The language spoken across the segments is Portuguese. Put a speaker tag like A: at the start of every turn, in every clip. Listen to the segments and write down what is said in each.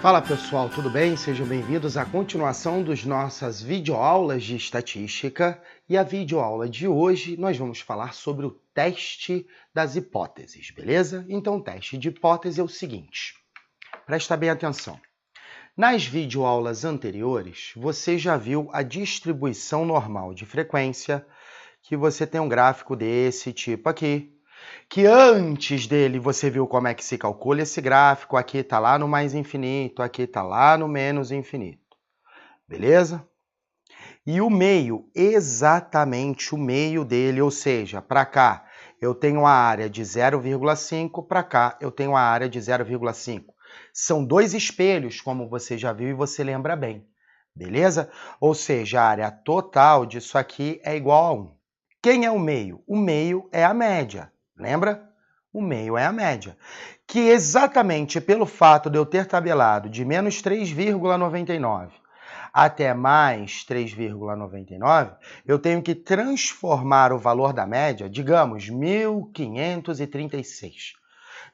A: Fala pessoal, tudo bem? Sejam bem-vindos à continuação das nossas videoaulas de estatística. E a videoaula de hoje nós vamos falar sobre o teste das hipóteses, beleza? Então o teste de hipótese é o seguinte, presta bem atenção. Nas videoaulas anteriores, você já viu a distribuição normal de frequência, que você tem um gráfico desse tipo aqui, que antes dele você viu como é que se calcula esse gráfico, aqui está lá no mais infinito, aqui está lá no menos infinito, beleza? E o meio, exatamente o meio dele, ou seja, para cá eu tenho a área de 0,5, para cá eu tenho a área de 0,5. São dois espelhos, como você já viu e você lembra bem, beleza? Ou seja, a área total disso aqui é igual a 1. Quem é o meio? O meio é a média. Lembra? O meio é a média. Que exatamente pelo fato de eu ter tabelado de menos 3,99 até mais 3,99, eu tenho que transformar o valor da média, digamos, 1.536.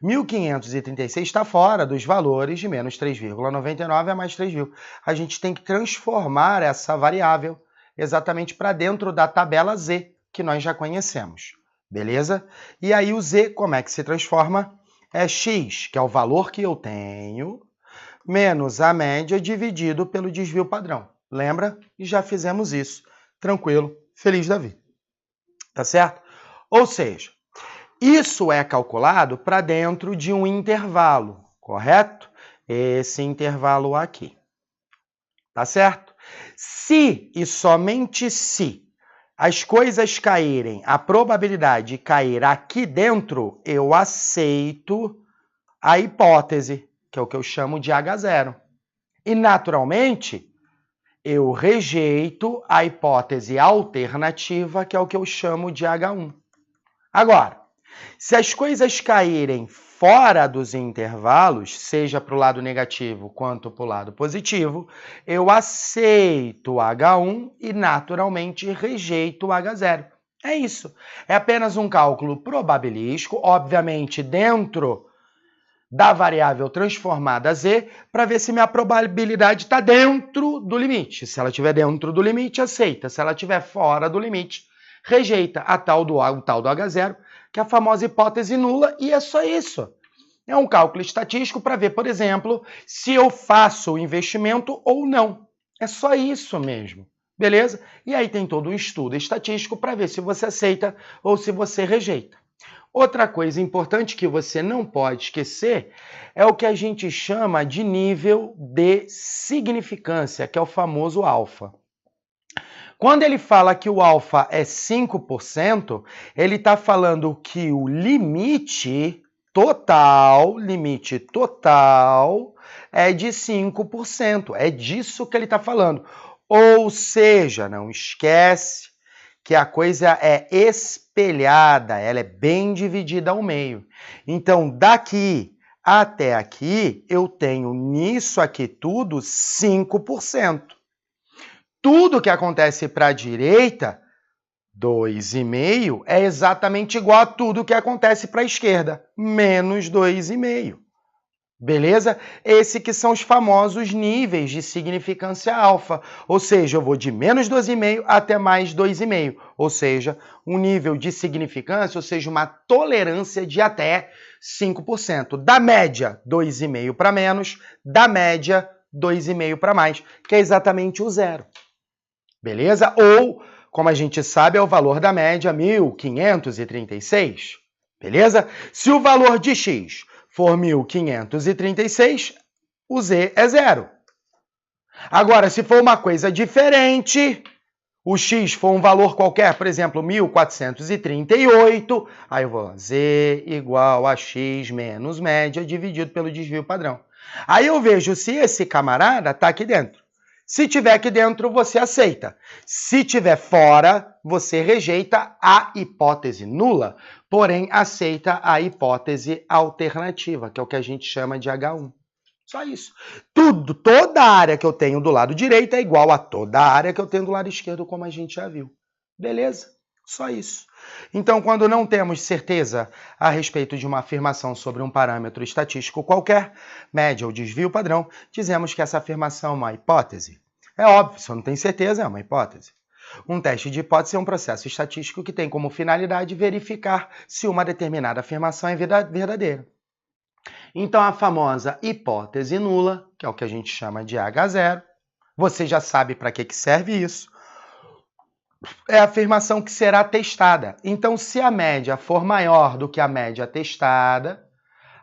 A: 1.536 está fora dos valores de menos 3,99 a mais 3, a gente tem que transformar essa variável exatamente para dentro da tabela Z, que nós já conhecemos. Beleza? E aí o Z, como é que se transforma? É x, que é o valor que eu tenho, menos a média dividido pelo desvio padrão. Lembra? E já fizemos isso. Tranquilo, feliz da vida. Tá certo? Ou seja, isso é calculado para dentro de um intervalo, correto? Esse intervalo aqui. Tá certo? Se e somente se as coisas caírem, a probabilidade de cair aqui dentro, eu aceito a hipótese, que é o que eu chamo de H0. E, naturalmente, eu rejeito a hipótese alternativa, que é o que eu chamo de H1. Agora, se as coisas caírem fora dos intervalos, seja para o lado negativo quanto para o lado positivo, eu aceito o H1 e, naturalmente, rejeito o H0. É isso. É apenas um cálculo probabilístico, obviamente dentro da variável transformada Z, para ver se minha probabilidade está dentro do limite. Se ela estiver dentro do limite, aceita. Se ela estiver fora do limite, rejeita o tal do H0, que é a famosa hipótese nula, e é só isso. É um cálculo estatístico para ver, por exemplo, se eu faço o investimento ou não. É só isso mesmo, beleza? E aí tem todo um estudo estatístico para ver se você aceita ou se você rejeita. Outra coisa importante que você não pode esquecer é o que a gente chama de nível de significância, que é o famoso alfa. Quando ele fala que o alfa é 5%, ele está falando que o limite total é de 5%. É disso que ele está falando. Ou seja, não esquece que a coisa é espelhada, ela é bem dividida ao meio. Então, daqui até aqui, eu tenho nisso aqui tudo 5%. Tudo que acontece para a direita, 2,5, é exatamente igual a tudo que acontece para a esquerda, menos 2,5. Beleza? Esse que são os famosos níveis de significância alfa. Ou seja, eu vou de menos 2,5 até mais 2,5. Ou seja, um nível de significância, ou seja, uma tolerância de até 5%. Da média, 2,5 para menos, da média, 2,5 para mais, que é exatamente o zero. Beleza? Ou, como a gente sabe, é o valor da média, 1.536. Beleza? Se o valor de x for 1.536, o z é zero. Agora, se for uma coisa diferente, o x for um valor qualquer, por exemplo, 1.438, aí eu vou z igual a x menos média dividido pelo desvio padrão. Aí eu vejo se esse camarada está aqui dentro. Se tiver aqui dentro, você aceita. Se tiver fora, você rejeita a hipótese nula, porém aceita a hipótese alternativa, que é o que a gente chama de H1. Só isso. Toda a área que eu tenho do lado direito é igual a toda a área que eu tenho do lado esquerdo, como a gente já viu. Beleza? Só isso. Então, quando não temos certeza a respeito de uma afirmação sobre um parâmetro estatístico qualquer, média ou desvio padrão, dizemos que essa afirmação é uma hipótese. É óbvio, se eu não tenho certeza, é uma hipótese. Um teste de hipótese é um processo estatístico que tem como finalidade verificar se uma determinada afirmação é verdadeira. Então, a famosa hipótese nula, que é o que a gente chama de H0, você já sabe para que serve isso, é a afirmação que será testada. Então, se a média for maior do que a média testada,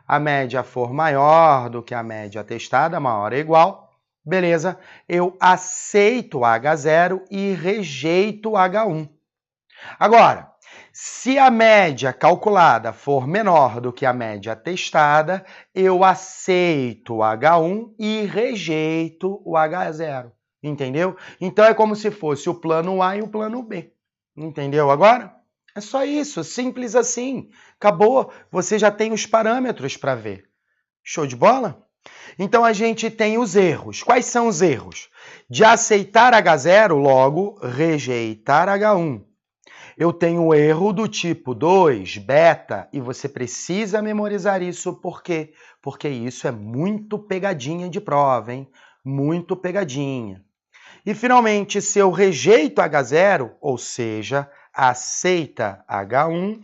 A: a média for maior do que a média testada, maior ou igual, beleza, eu aceito H0 e rejeito H1. Agora, se a média calculada for menor do que a média testada, eu aceito H1 e rejeito o H0. Entendeu? Então é como se fosse o plano A e o plano B. Entendeu agora? É só isso, simples assim. Acabou, você já tem os parâmetros para ver. Show de bola? Então a gente tem os erros. Quais são os erros? De aceitar H0, logo rejeitar H1. Eu tenho o erro do tipo 2, beta, e você precisa memorizar isso. Por quê? Porque isso é muito pegadinha de prova, hein? Muito pegadinha. E, finalmente, se eu rejeito H0, ou seja, aceita H1,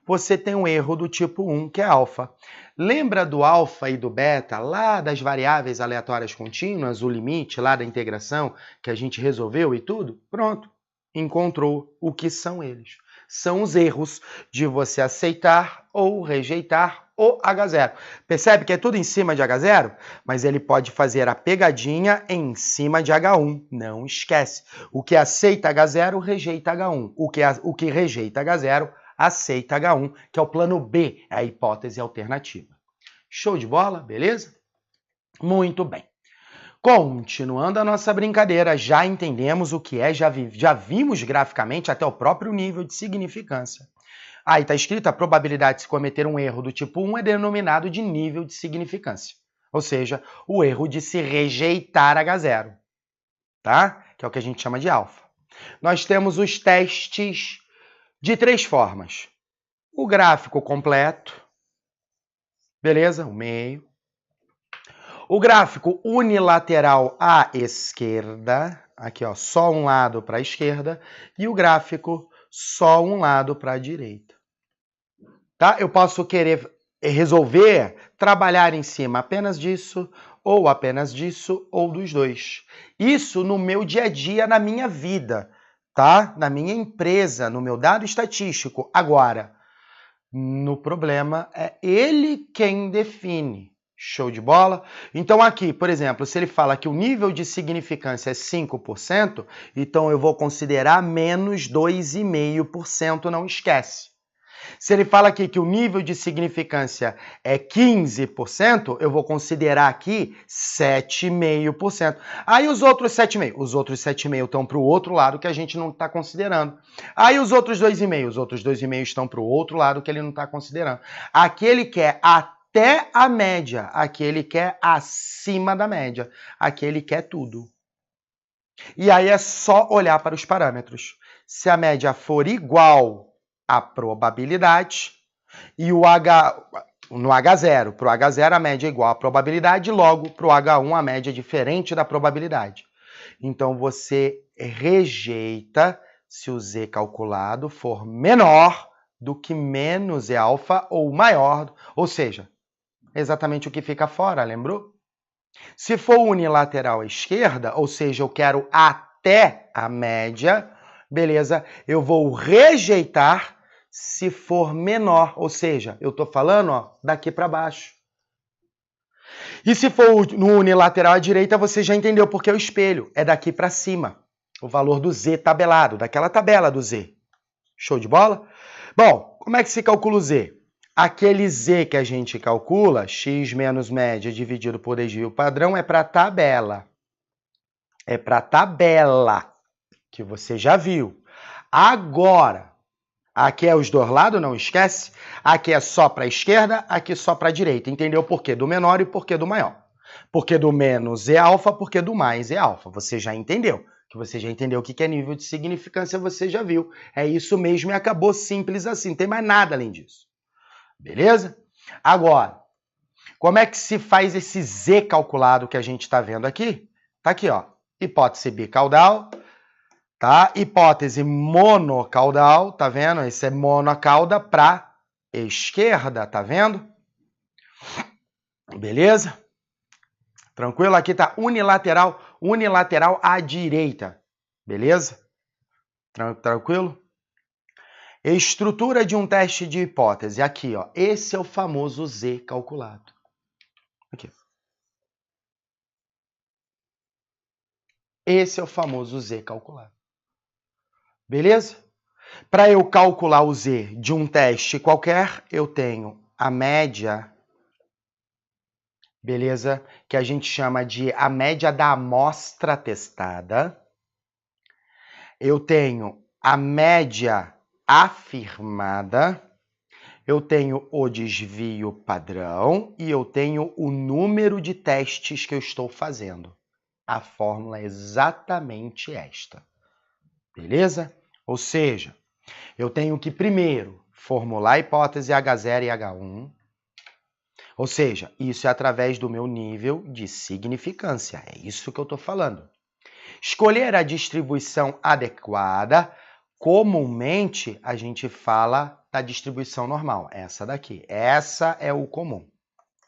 A: você tem um erro do tipo 1, que é alfa. Lembra do alfa e do beta, lá das variáveis aleatórias contínuas, o limite lá da integração, que a gente resolveu e tudo? Pronto, encontrou o que são eles. São os erros de você aceitar ou rejeitar o H0. Percebe que é tudo em cima de H0? Mas ele pode fazer a pegadinha em cima de H1. Não esquece. O que aceita H0, rejeita H1. O que rejeita H0, aceita H1, que é o plano B, é a hipótese alternativa. Show de bola? Beleza? Muito bem. Continuando a nossa brincadeira, já entendemos o que é, já vimos graficamente até o próprio nível de significância. Aí está escrito, a probabilidade de se cometer um erro do tipo 1 é denominado de nível de significância. Ou seja, o erro de se rejeitar H0, tá? Que é o que a gente chama de alfa. Nós temos os testes de 3 formas. O gráfico completo, beleza? O meio. O gráfico unilateral à esquerda, aqui ó, só um lado para a esquerda, e o gráfico só um lado para a direita. Tá? Eu posso querer resolver, trabalhar em cima apenas disso, ou dos dois. Isso no meu dia a dia, na minha vida, tá? Na minha empresa, no meu dado estatístico. Agora, no problema, é ele quem define. Show de bola? Então aqui, por exemplo, se ele fala que o nível de significância é 5%, então eu vou considerar menos 2,5%, não esquece. Se ele fala aqui que o nível de significância é 15%, eu vou considerar aqui 7,5%. Aí os outros 7,5%. Os outros 7,5% estão para o outro lado que a gente não está considerando. Aí os outros 2,5%. Os outros 2,5% estão para o outro lado que ele não está considerando. Aqui ele quer até a média. Aqui ele quer acima da média. Aqui ele quer tudo. E aí é só olhar para os parâmetros. Se a média for igual a probabilidade, e no H0, para o H0 a média é igual à probabilidade, logo para o H1 a média é diferente da probabilidade. Então você rejeita se o Z calculado for menor do que menos E alfa ou maior, ou seja, exatamente o que fica fora, lembrou? Se for unilateral à esquerda, ou seja, eu quero até a média, beleza, eu vou rejeitar se for menor, ou seja, eu estou falando ó, daqui para baixo. E se for no unilateral à direita, você já entendeu porque é o espelho, é daqui para cima, o valor do Z tabelado, daquela tabela do Z. Show de bola? Bom, como é que se calcula o Z? Aquele Z que a gente calcula, x menos média dividido por desvio padrão, é para a tabela. É para a tabela, que você já viu. Agora, aqui é os dois lados, não esquece. Aqui é só para a esquerda, aqui só para a direita. Entendeu por quê do menor e por quê do maior. Porque do menos é alfa, porque do mais é alfa. Você já entendeu. Que você já entendeu o que é nível de significância, você já viu. É isso mesmo e acabou simples assim. Não tem mais nada além disso. Beleza? Agora, como é que se faz esse Z calculado que a gente está vendo aqui? Tá aqui, ó. Hipótese bicaudal, tá? Hipótese monocaudal, tá vendo? Esse é monocauda para esquerda, tá vendo? Beleza? Tranquilo? Aqui tá unilateral à direita. Beleza? Tranquilo? Estrutura de um teste de hipótese. Aqui, ó. Esse é o famoso Z calculado. Aqui. Esse é o famoso Z calculado. Beleza? Para eu calcular o Z de um teste qualquer, eu tenho a média, beleza? Que a gente chama de a média da amostra testada. Eu tenho a média afirmada, eu tenho o desvio padrão e eu tenho o número de testes que eu estou fazendo. A fórmula é exatamente esta. Beleza? Ou seja, eu tenho que primeiro formular a hipótese H0 e H1. Ou seja, isso é através do meu nível de significância. É isso que eu estou falando. Escolher a distribuição adequada. Comumente, a gente fala da distribuição normal. Essa daqui. Essa é o comum.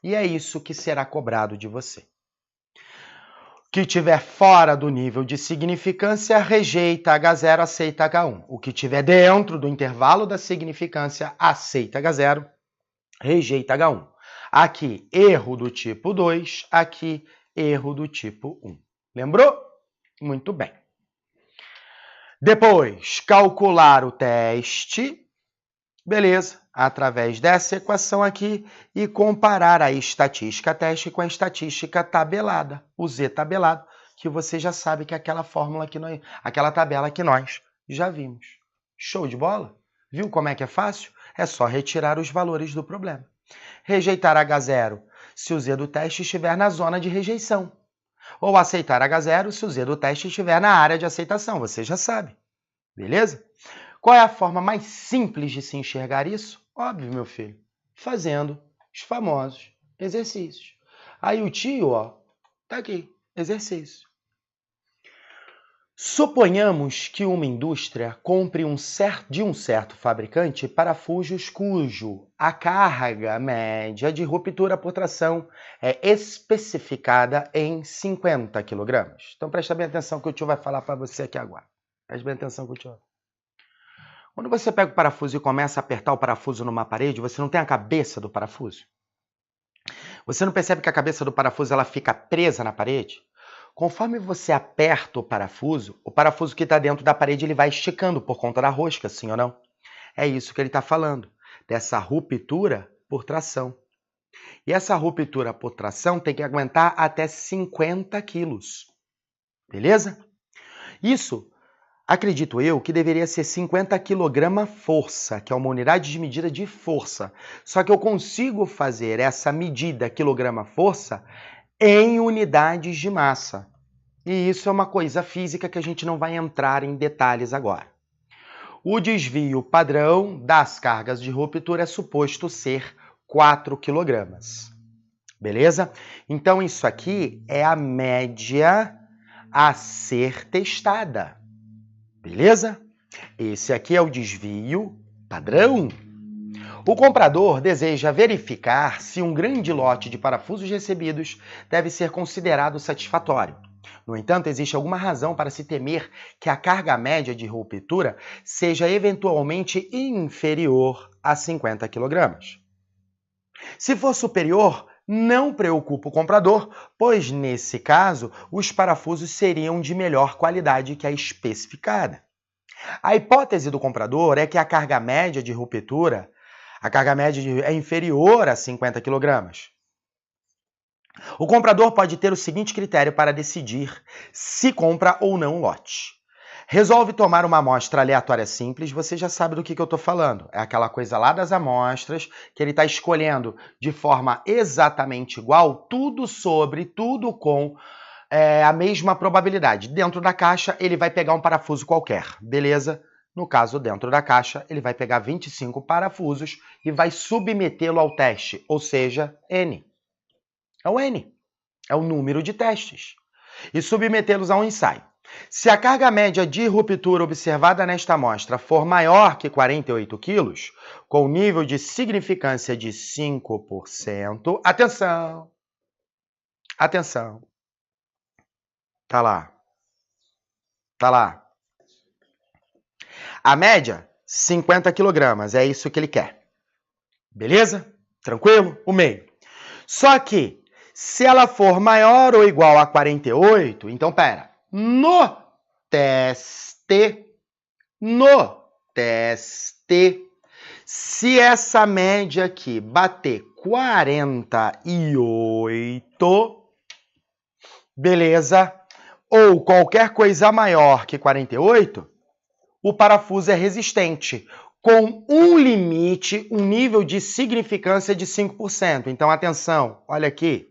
A: E é isso que será cobrado de você. Que estiver fora do nível de significância, rejeita H0, aceita H1. O que estiver dentro do intervalo da significância, aceita H0, rejeita H1. Aqui, erro do tipo 2, aqui, erro do tipo 1. Lembrou? Muito bem. Depois, calcular o teste, beleza, através dessa equação aqui e comparar a estatística teste com a estatística tabelada, o Z tabelado, que você já sabe que é aquela fórmula que nós, aquela tabela que nós já vimos. Show de bola? Viu como é que é fácil? É só retirar os valores do problema. Rejeitar H0 se o Z do teste estiver na zona de rejeição. Ou aceitar H0 se o Z do teste estiver na área de aceitação. Você já sabe. Beleza? Qual é a forma mais simples de se enxergar isso? Óbvio, meu filho. Fazendo os famosos exercícios. Aí o tio, ó, tá aqui. Exercício. Suponhamos que uma indústria compre de um certo fabricante parafusos cujo a carga média de ruptura por tração é especificada em 50 kg. Então presta bem atenção que o tio vai falar para você aqui agora. Presta bem atenção que o tio... Quando você pega o parafuso e começa a apertar o parafuso numa parede, você não tem a cabeça do parafuso? Você não percebe que a cabeça do parafuso ela fica presa na parede? Conforme você aperta o parafuso que está dentro da parede ele vai esticando por conta da rosca, sim ou não? É isso que ele está falando, dessa ruptura por tração. E essa ruptura por tração tem que aguentar até 50 quilos. Beleza? Isso, acredito eu, que deveria ser 50 kg força, que é uma unidade de medida de força. Só que eu consigo fazer essa medida quilograma força em unidades de massa. E isso é uma coisa física que a gente não vai entrar em detalhes agora. O desvio padrão das cargas de ruptura é suposto ser 4 kg. Beleza? Então isso aqui é a média a ser testada. Beleza? Esse aqui é o desvio padrão. O comprador deseja verificar se um grande lote de parafusos recebidos deve ser considerado satisfatório. No entanto, existe alguma razão para se temer que a carga média de ruptura seja eventualmente inferior a 50 kg. Se for superior, não preocupa o comprador, pois, nesse caso, os parafusos seriam de melhor qualidade que a especificada. A hipótese do comprador é que a carga média de ruptura é inferior a 50 kg. O comprador pode ter o seguinte critério para decidir se compra ou não um lote. Resolve tomar uma amostra aleatória simples, você já sabe do que eu estou falando. É aquela coisa lá das amostras, que ele está escolhendo de forma exatamente igual, tudo com a mesma probabilidade. Dentro da caixa, ele vai pegar um parafuso qualquer, beleza? No caso, dentro da caixa, ele vai pegar 25 parafusos e vai submetê-lo ao teste, ou seja, N. É o N. É o número de testes. E submetê-los a um ensaio. Se a carga média de ruptura observada nesta amostra for maior que 48 quilos, com nível de significância de 5%, atenção! Atenção! Tá lá. Tá lá. A média, 50 quilogramas, é isso que ele quer. Beleza? Tranquilo? O meio. Só que, se ela for maior ou igual a 48, então pera. No teste, se essa média aqui bater 48, beleza? Ou qualquer coisa maior que 48, o parafuso é resistente, com um limite, um nível de significância de 5%. Então, atenção, olha aqui,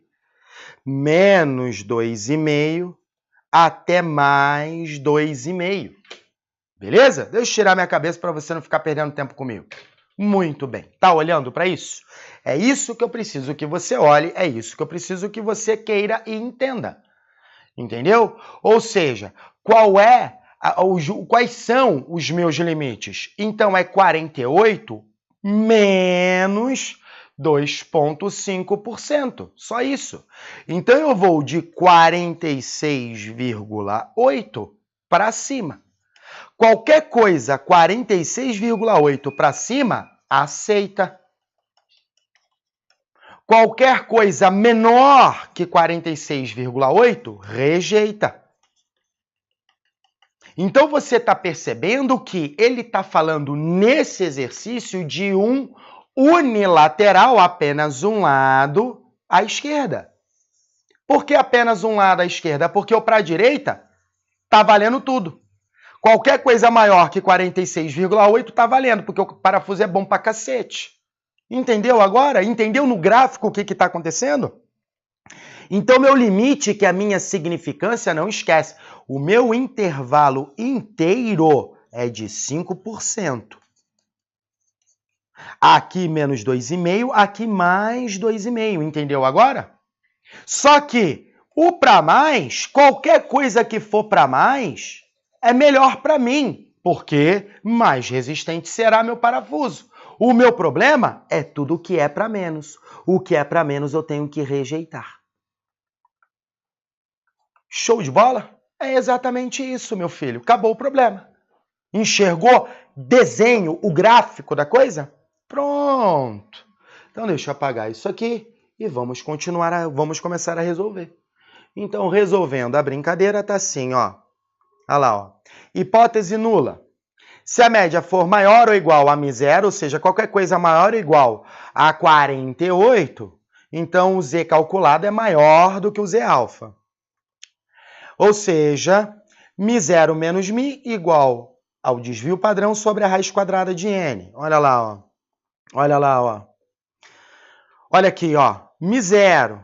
A: menos 2,5 até mais 2,5. Beleza? Deixa eu tirar minha cabeça para você não ficar perdendo tempo comigo. Muito bem. Tá olhando para isso? É isso que eu preciso que você olhe, é isso que eu preciso que você queira e entenda. Entendeu? Ou seja, quais são os meus limites? Então, é 48 menos 2,5%. Só isso. Então, eu vou de 46,8 para cima. Qualquer coisa 46,8 para cima, aceita. Qualquer coisa menor que 46,8, rejeita. Então, você está percebendo que ele está falando nesse exercício de um unilateral, apenas um lado à esquerda. Por que apenas um lado à esquerda? Porque o para a direita está valendo tudo. Qualquer coisa maior que 46,8 está valendo, porque o parafuso é bom pra cacete. Entendeu agora? Entendeu no gráfico o que está acontecendo? Então, meu limite, que é a minha significância, não esquece. O meu intervalo inteiro é de 5%. Aqui menos 2,5, aqui mais 2,5. Entendeu agora? Só que o para mais, qualquer coisa que for para mais, é melhor para mim, porque mais resistente será meu parafuso. O meu problema é tudo que é para menos. O que é para menos eu tenho que rejeitar. Show de bola? É exatamente isso, meu filho. Acabou o problema. Enxergou? Desenho, o gráfico da coisa? Pronto. Então, deixa eu apagar isso aqui e vamos começar a resolver. Então, resolvendo a brincadeira, tá assim, ó. Olha lá, ó. Hipótese nula. Se a média for maior ou igual a μ0, ou seja, qualquer coisa maior ou igual a 48, então o z calculado é maior do que o z alfa. Ou seja, μ0 menos μ igual ao desvio padrão sobre a raiz quadrada de n. Olha lá, ó. Olha lá, ó. Olha aqui, ó. μ0,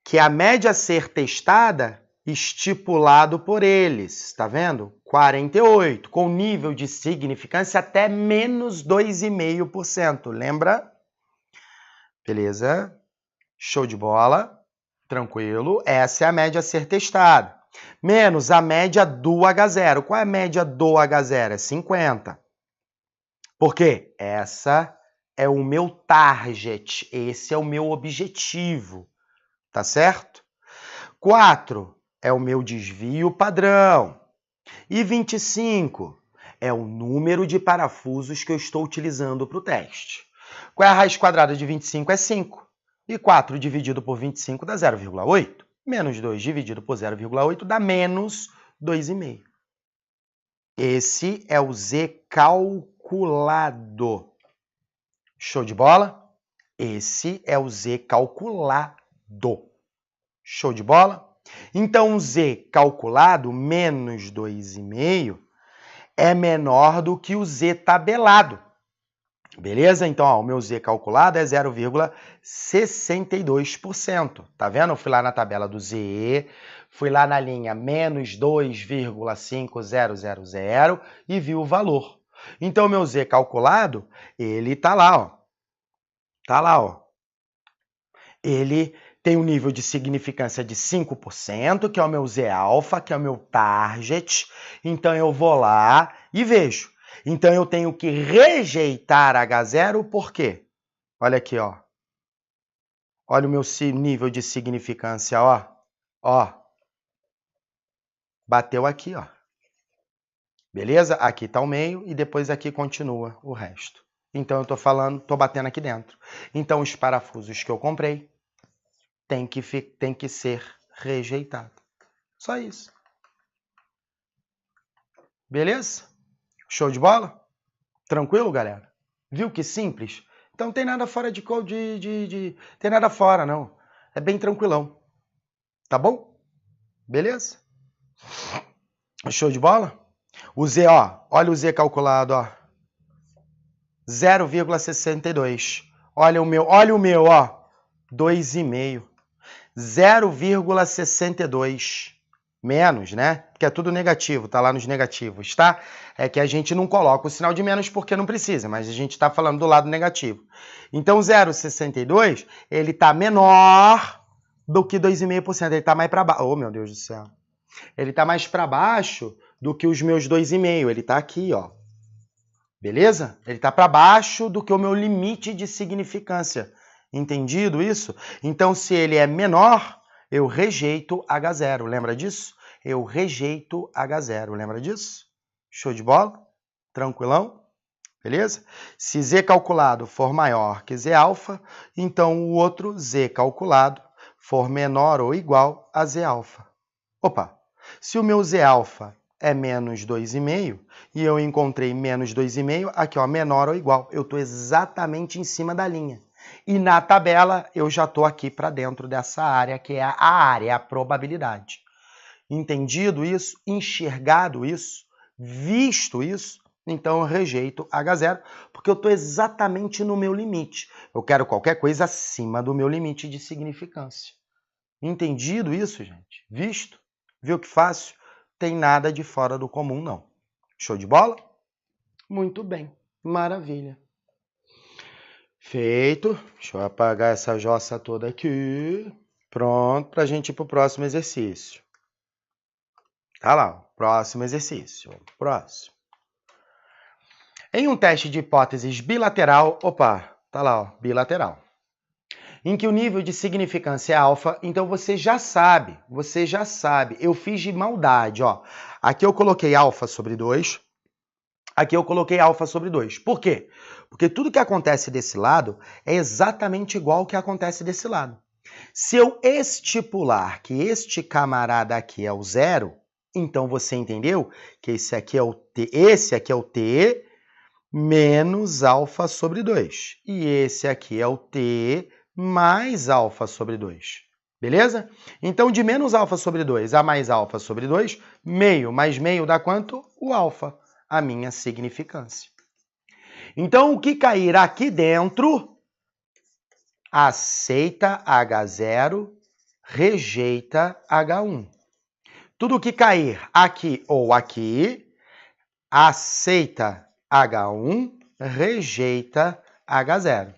A: que é a média a ser testada, estipulado por eles, tá vendo? 48, com nível de significância até menos 2,5%, lembra? Beleza? Show de bola, tranquilo. Essa é a média a ser testada. Menos a média do H0. Qual é a média do H0? É 50. Por quê? Essa é o meu target, esse é o meu objetivo, tá certo? 4 é o meu desvio padrão. E 25 é o número de parafusos que eu estou utilizando para o teste. Qual é a raiz quadrada de 25? É 5. E 4 dividido por 25 dá 0,8. Menos 2 dividido por 0,8 dá menos 2,5. Esse é o Z calculado. Show de bola? Esse é o Z calculado. Show de bola? Então, o Z calculado, menos 2,5, é menor do que o Z tabelado. Beleza? Então, ó, o meu Z calculado é 0,62%. Tá vendo? Eu fui lá na tabela do Z, fui lá na linha menos 2,5000 e vi o valor. Então, o meu Z calculado, ele tá lá, ó. Tá lá, ó. Ele tem um nível de significância de 5%, que é o meu Z alfa, que é o meu target. Então, eu vou lá e vejo. Então, eu tenho que rejeitar H0, por quê? Olha aqui, ó. Olha o meu nível de significância, ó. Ó. Bateu aqui, ó. Beleza? Aqui tá o meio e depois aqui continua o resto. Então, eu tô batendo aqui dentro. Então, os parafusos que eu comprei tem que ser rejeitado. Só isso. Beleza? Show de bola? Tranquilo, galera? Viu que simples? Então não tem nada fora tem nada fora, não. É bem tranquilão. Tá bom? Beleza? Show de bola? O Z, ó. Olha o Z calculado, ó. 0,62. Olha o meu, ó. 2,5. 0,62. Menos, né? Porque é tudo negativo, tá lá nos negativos, tá? É que a gente não coloca o sinal de menos porque não precisa, mas a gente tá falando do lado negativo. Então, 0,62, ele tá menor do que 2,5%. Ele tá mais para baixo. Oh, meu Deus do céu. Ele tá mais para baixo do que os meus 2,5. Ele tá aqui, ó. Beleza? Ele tá para baixo do que o meu limite de significância. Entendido isso? Então, se ele é menor, eu rejeito H0, lembra disso? Eu rejeito H0, lembra disso? Show de bola? Tranquilão? Beleza? Se Z calculado for maior que Z alfa, então o outro Z calculado for menor ou igual a Z alfa. Opa! Se o meu Z alfa é menos 2,5 e eu encontrei menos 2,5, aqui ó, menor ou igual. Eu estou exatamente em cima da linha. E na tabela, eu já estou aqui para dentro dessa área, que é a área, a probabilidade. Entendido isso? Enxergado isso? Visto isso? Então, eu rejeito H0, porque eu estou exatamente no meu limite. Eu quero qualquer coisa acima do meu limite de significância. Entendido isso, gente? Visto? Viu que fácil? Tem nada de fora do comum, não. Show de bola? Muito bem. Maravilha. Feito. Deixa eu apagar essa jossa toda aqui. Pronto, para a gente ir para o próximo exercício. Tá lá, próximo exercício. Próximo. Em um teste de hipóteses bilateral, tá lá, ó, bilateral, em que o nível de significância é alfa, então você já sabe, eu fiz de maldade, ó. Aqui eu coloquei alfa sobre 2, aqui eu coloquei alfa sobre 2. Por quê? Porque tudo que acontece desse lado é exatamente igual ao que acontece desse lado. Se eu estipular que este camarada aqui é o 0, então você entendeu que esse aqui é o T menos alfa sobre 2. E esse aqui é o T mais alfa sobre 2. Beleza? Então, de menos alfa sobre 2 a mais alfa sobre 2, meio mais meio dá quanto? O alfa, a minha significância. Então, o que cair aqui dentro, aceita H0, rejeita H1. Tudo que cair aqui ou aqui, aceita H1, rejeita H0.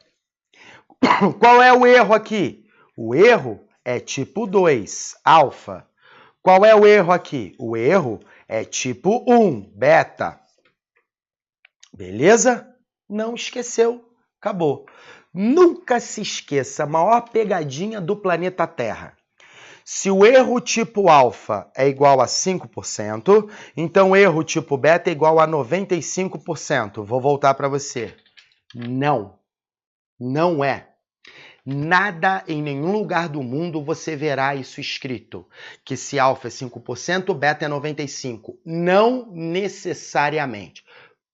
A: Qual é o erro aqui? O erro é tipo 2, alfa. Qual é o erro aqui? O erro é tipo 1, beta. Beleza? Não esqueceu. Acabou. Nunca se esqueça, a maior pegadinha do planeta Terra. Se o erro tipo alfa é igual a 5%, então o erro tipo beta é igual a 95%. Vou voltar para você. Não. Não é. Nada, em nenhum lugar do mundo você verá isso escrito. Que se alfa é 5%, beta é 95%. Não necessariamente.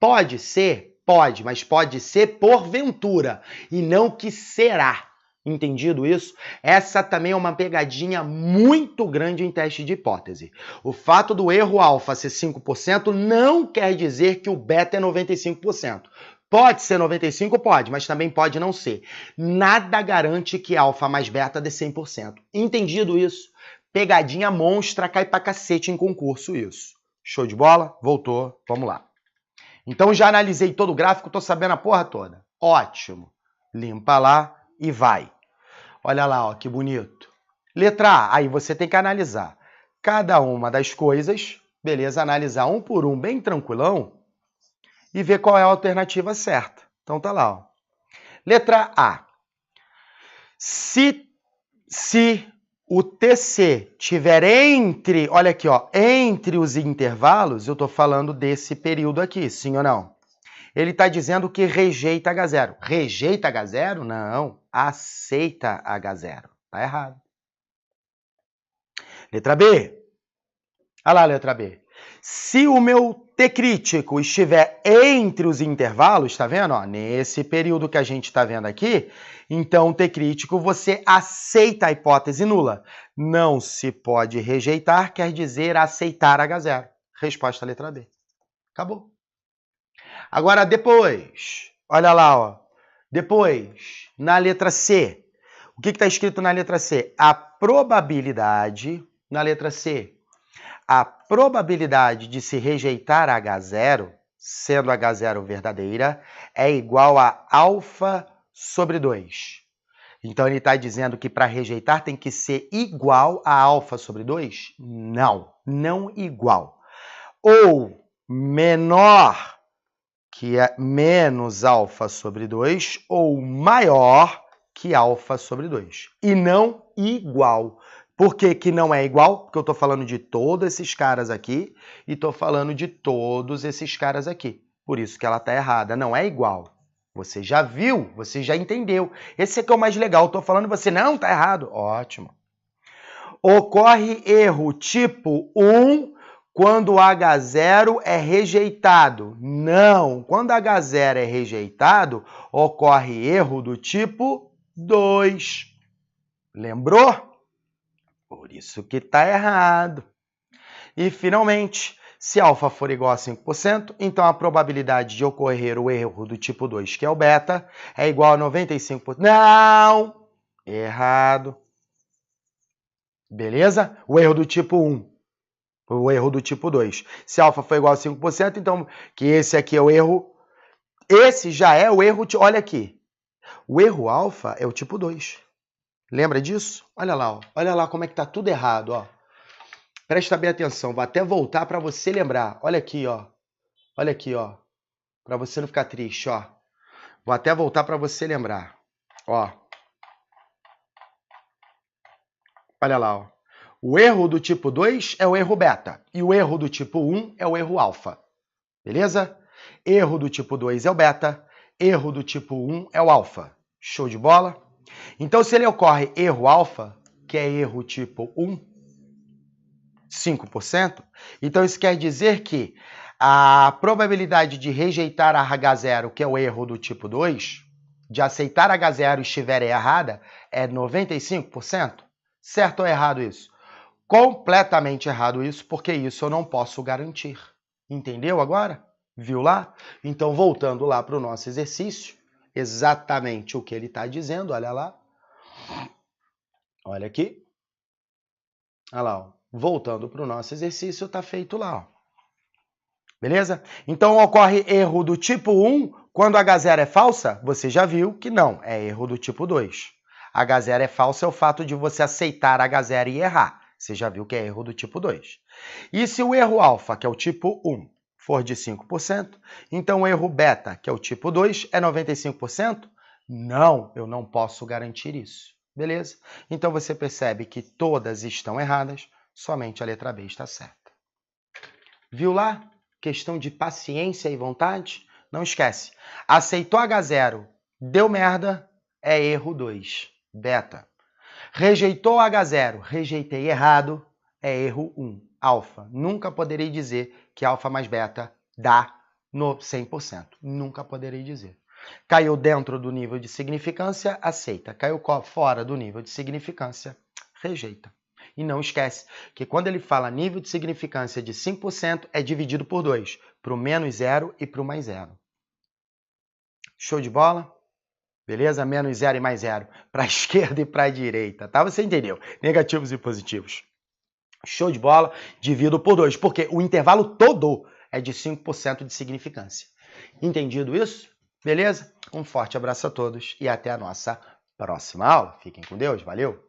A: Pode ser? Pode, mas pode ser porventura. E não que será. Entendido isso? Essa também é uma pegadinha muito grande em teste de hipótese. O fato do erro alfa ser 5% não quer dizer que o beta é 95%. Pode ser 95%? Pode, mas também pode não ser. Nada garante que alfa mais beta dê 100%. Entendido isso? Pegadinha monstra, cai pra cacete em concurso isso. Show de bola? Voltou, vamos lá. Então já analisei todo o gráfico, tô sabendo a porra toda. Ótimo. Limpa lá e vai. Olha lá, ó, que bonito. Letra A, aí você tem que analisar cada uma das coisas, beleza? Analisar um por um, bem tranquilão, e ver qual é a alternativa certa. Então tá lá, ó. Letra A. Se o TC tiver entre, olha aqui, ó, entre os intervalos, eu tô falando desse período aqui, sim ou não? Ele está dizendo que rejeita H0. Rejeita H0? Não. Aceita H0. Tá errado. Letra B. Olha lá, letra B. Se o meu T crítico estiver entre os intervalos, tá vendo? Ó, nesse período que a gente está vendo aqui, então T crítico você aceita a hipótese nula. Não se pode rejeitar, quer dizer aceitar H0. Resposta letra B. Acabou. Agora, depois, olha lá, ó. Depois, na letra C, o que está escrito na letra C? A probabilidade, na letra C, a probabilidade de se rejeitar H0, sendo H0 verdadeira, é igual a alfa sobre 2. Então, ele está dizendo que para rejeitar tem que ser igual a alfa sobre 2? Não, não igual. Ou menor que é menos alfa sobre 2, ou maior que alfa sobre 2. E não igual. Por que que não é igual? Porque eu estou falando de todos esses caras aqui e estou falando de todos esses caras aqui. Por isso que ela está errada. Não é igual. Você já viu, você já entendeu. Esse aqui é o mais legal. Estou falando e você, não, está errado. Ótimo. Ocorre erro tipo 1 quando H0 é rejeitado. Não, quando H0 é rejeitado, ocorre erro do tipo 2. Lembrou? Por isso que está errado. E, finalmente, se alfa for igual a 5%, então a probabilidade de ocorrer o erro do tipo 2, que é o beta, é igual a 95%. Não! Errado. Beleza? O erro do tipo 1. O erro do tipo 2. Se alfa for igual a 5%, então que esse aqui é o erro. Esse já é o erro. Olha aqui. O erro alfa é o tipo 2. Lembra disso? Olha lá, ó. Olha lá como é que tá tudo errado, ó. Presta bem atenção. Vou até voltar para você lembrar. Olha aqui, ó. Olha aqui, ó. Para você não ficar triste, ó. Vou até voltar para você lembrar. Ó. Olha lá, ó. O erro do tipo 2 é o erro beta e o erro do tipo 1 é o erro alfa. Beleza? Erro do tipo 2 é o beta, erro do tipo 1 é o alfa. Show de bola? Então, se ele ocorre erro alfa, que é erro tipo 1, 5%, então isso quer dizer que a probabilidade de rejeitar a H0, que é o erro do tipo 2, de aceitar H0 e estiver errada, é 95%. Certo ou errado isso? Completamente errado isso, porque isso eu não posso garantir. Entendeu agora? Viu lá? Então, voltando lá para o nosso exercício, exatamente o que ele está dizendo, olha lá. Olha aqui. Olha lá, ó. Voltando para o nosso exercício, está feito lá, ó. Beleza? Então, ocorre erro do tipo 1 quando H0 é falsa? Você já viu que não, é erro do tipo 2. H0 é falsa é o fato de você aceitar H0 e errar. Você já viu que é erro do tipo 2. E se o erro alfa, que é o tipo 1, for de 5%, então o erro beta, que é o tipo 2, é 95%? Não, eu não posso garantir isso. Beleza? Então você percebe que todas estão erradas, somente a letra B está certa. Viu lá? Questão de paciência e vontade? Não esquece. Aceitou H0, deu merda, é erro 2, beta. Rejeitou H0, rejeitei errado, é erro 1, alfa. Nunca poderei dizer que alfa mais beta dá no 100%. Nunca poderei dizer. Caiu dentro do nível de significância, aceita. Caiu fora do nível de significância, rejeita. E não esquece que quando ele fala nível de significância de 5%, é dividido por 2, para o menos 0 e para o mais 0. Show de bola? Beleza? Menos 0 e mais 0, para a esquerda e para a direita, tá? Você entendeu? Negativos e positivos. Show de bola, divido por 2, porque o intervalo todo é de 5% de significância. Entendido isso? Beleza? Um forte abraço a todos e até a nossa próxima aula. Fiquem com Deus, valeu!